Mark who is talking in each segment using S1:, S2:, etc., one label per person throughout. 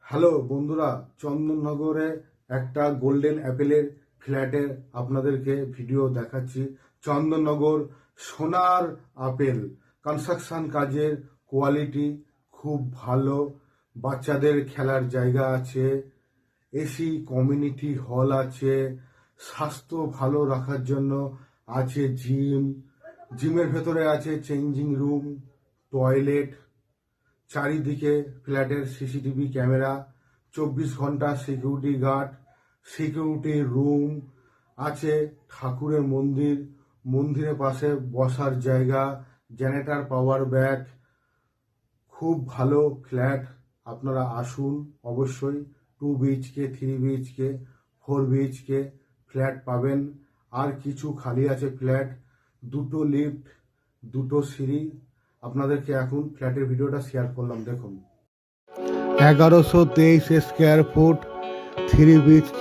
S1: Hello বন্ধুরা, চন্দননগরে একটা golden অ্যাপেলের ফ্ল্যাটের আপনাদেরকে ভিডিও দেখাচ্ছি। চন্দননগর সোনার আপেল কনস্ট্রাকশন কাজের কোয়ালিটি খুব ভালো। বাচ্চাদের খেলার জায়গা আছে, এসি কমিউনিটি হল আছে, স্বাস্থ্য ভালো রাখার জন্য আছে জিমের ভেতরে আছে চেঞ্জিং রুম, টয়লেট, চারিদিকে ফ্ল্যাটের সিসিটিভি ক্যামেরা, 24 ঘন্টা সিকিউরিটি গার্ড, সিকিউরিটি রুম আছে, ঠাকুরের মন্দির, মন্দিরের পাশে বসার জায়গা, জেনারেটর, পাওয়ার ব্যাংক। খুব ভালো ফ্ল্যাট, আপনারা আসুন অবশ্যই। 2 BHK, 3 BHK, 4 BHK ফ্ল্যাট পাবেন। আর কিছু খালি আছে ফ্ল্যাট, 2টো লিফট, 2টো সিঁড়ি। আপনাদেরকে এখন ফ্ল্যাটের ভিডিওটা শেয়ার করলাম, দেখুন। 1123 স্কোয়ার ফুট 3 BHK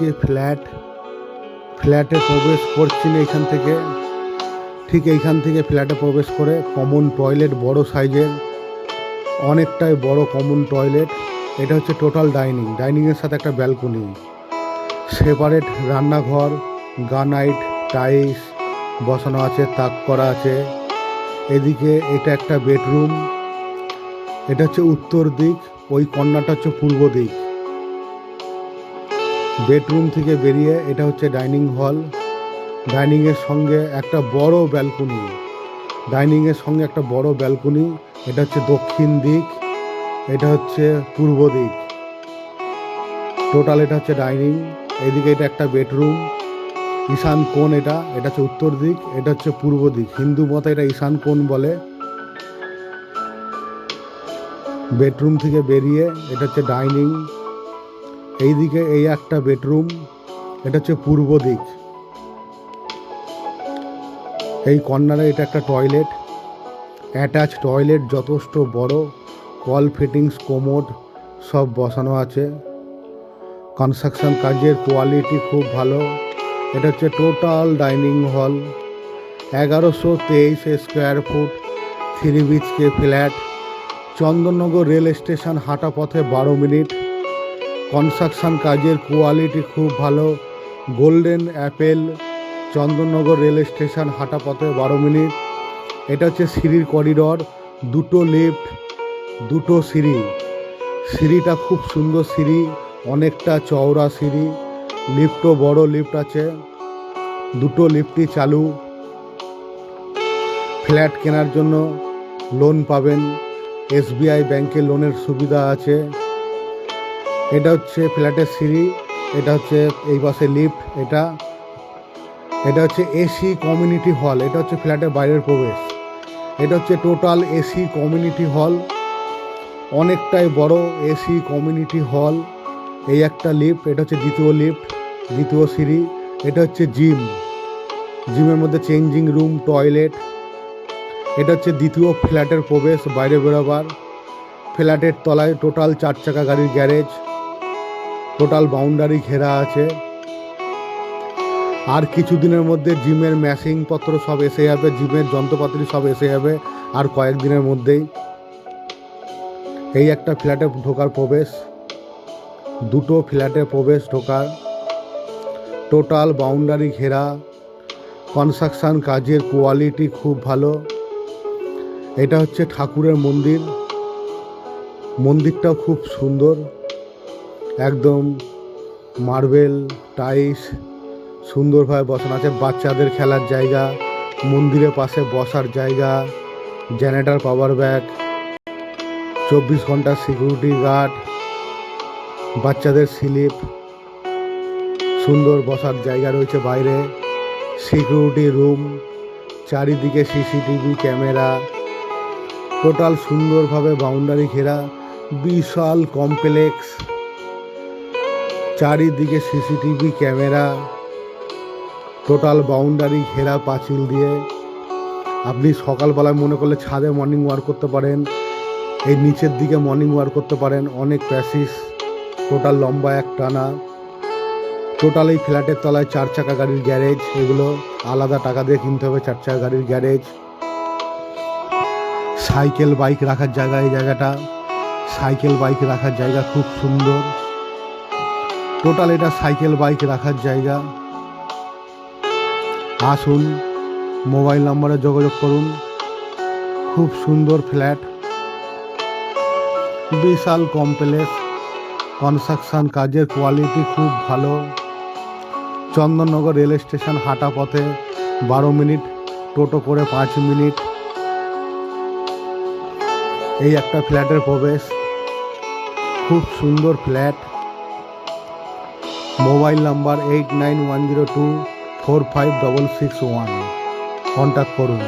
S1: ফ্ল্যাটে প্রবেশ করছেন এইখান থেকে। ঠিক এইখান থেকে ফ্ল্যাটে প্রবেশ করে কমন টয়লেট, বড় সাইজের, অনেকটাই বড় কমন টয়লেট। এটা হচ্ছে টোটাল ডাইনিংয়ের সাথে একটা ব্যালকনি, সেপারেট রান্নাঘর, গ্রানাইট টাইলস বসানো আছে, তাক করা আছে। এদিকে এটা একটা বেডরুম, এটা হচ্ছে উত্তর দিক, ওই কর্নারটা হচ্ছে পূর্ব দিক। বেডরুম থেকে বেরিয়ে এটা হচ্ছে ডাইনিং হল, ডাইনিংয়ের সঙ্গে একটা বড় ব্যালকনি, এটা হচ্ছে দক্ষিণ দিক, এটা হচ্ছে পূর্ব দিক। টোটাল এটা হচ্ছে ডাইনিং। এদিকে এটা একটা বেডরুম, ঈশান কোণ, এটা হচ্ছে উত্তর দিক, এটা হচ্ছে পূর্ব দিক। হিন্দু মতে এটা ঈশান কোণ বলে। বেডরুম থেকে বেরিয়ে এটা হচ্ছে ডাইনিং। এইদিকে এই একটা বেডরুম, এটা হচ্ছে পূর্ব দিক। এই কর্নারে এটা একটা টয়লেট, অ্যাটাচ টয়লেট, যথেষ্ট বড়, কল ফিটিংস, কোমোড সব বসানো আছে। কনস্ট্রাকশন কাজের কোয়ালিটি খুব ভালো। এটা হচ্ছে total dining hall, 1123 square foot 3 BHK flat, Chandannagar rail station হাঁটা পথে 12 মিনিট। কনস্ট্রাকশন কাজের কোয়ালিটি খুব ভালো। Golden Apple, Chandannagar rail station হাঁটা পথে 12 মিনিট। এটা হচ্ছে সিঁড়ির করিডর, 2টো লিফট, 2টো সিঁড়িটা খুব সুন্দর সিঁড়ি, অনেকটা চওড়া সিঁড়ি। লিফটও বড় লিফট আছে, 2টো লিফটই চালু। ফ্ল্যাট কেনার জন্য লোন পাবেন, SBI ব্যাংকে লোনের সুবিধা আছে। এটা হচ্ছে ফ্ল্যাটের সিঁড়ি, এটা হচ্ছে এই পাশে লিফট, এটা হচ্ছে এসি কমিউনিটি হল, এটা হচ্ছে ফ্ল্যাটের বাইরের প্রবেশ। এটা হচ্ছে টোটাল এসি কমিউনিটি হল, অনেকটাই বড় এসি কমিউনিটি হল। এই একটা লিফট, এটা হচ্ছে দ্বিতীয় লিফট, দ্বিতীয় সিঁড়ি। এটা হচ্ছে জিমের মধ্যে চেঞ্জিং রুম, টয়লেট। এটা হচ্ছে দ্বিতীয় ফ্ল্যাটের প্রবেশ, বাইরে বেরোবার। ফ্ল্যাটের তলায় টোটাল 4 চাকা গাড়ির গ্যারেজ, টোটাল বাউন্ডারি ঘেরা আছে। আর কিছুদিনের মধ্যে জিমের মেশিনপত্র সব এসে যাবে, জিমের যন্ত্রপাতি সব এসে যাবে আর কয়েকদিনের মধ্যেই। এই একটা ফ্ল্যাটে ঢোকার প্রবেশ, 2টো ফ্ল্যাটে প্রবেশ ঢোকার, টোটাল বাউন্ডারি ঘেরা। কনস্ট্রাকশন কাজের কোয়ালিটি খুব ভালো। এটা হচ্ছে ঠাকুরের মন্দির, মন্দিরটাও খুব সুন্দর, একদম মার্বেল টাইলস সুন্দরভাবে বসানো আছে। বাচ্চাদের খেলার জায়গা, মন্দিরের পাশে বসার জায়গা, জেনারেটর, পাওয়ার ব্যাংক, 24 ঘন্টা সিকিউরিটি গার্ড, বাচ্চাদের স্লিপ, সুন্দর বসার জায়গা রয়েছে বাইরে, সিকিউরিটি রুম, চারিদিকে সিসিটিভি ক্যামেরা, টোটাল সুন্দরভাবে বাউন্ডারি ঘেরা, বিশাল কমপ্লেক্স, চারিদিকে সিসিটিভি ক্যামেরা, টোটাল বাউন্ডারি ঘেরা পাঁচিল দিয়ে। আপনি সকালবেলায় মনে করলে ছাদে মর্নিং ওয়াক করতে পারেন, এই নিচের দিকে মর্নিং ওয়াক করতে পারেন। অনেক প্যাসিস, টোটাল লম্বা এক টানা। টোটাল এই ফ্ল্যাটের তলায় 4 চাকা গাড়ির গ্যারেজ, এগুলো আলাদা টাকা দিয়ে কিনতে হবে। 4 চাকা গাড়ির গ্যারেজ, সাইকেল বাইক রাখার জায়গা, এই জায়গাটা সাইকেল বাইক রাখার জায়গা খুব সুন্দর। টোটাল এটা সাইকেল বাইক রাখার জায়গা। আসুন, মোবাইল নম্বরে যোগাযোগ করুন। খুব সুন্দর ফ্ল্যাট, বিশাল কমপ্লেক্স, কনস্ট্রাকশন কাজের কোয়ালিটি খুব ভালো। চন্দননগর রেল স্টেশন হাঁটা পথে 12 মিনিট, টোটো করে 5 মিনিট। এই একটা ফ্ল্যাটের প্রবেশ, খুব সুন্দর ফ্ল্যাট। মোবাইল নাম্বার 8910245661, কন্ট্যাক্ট করুন।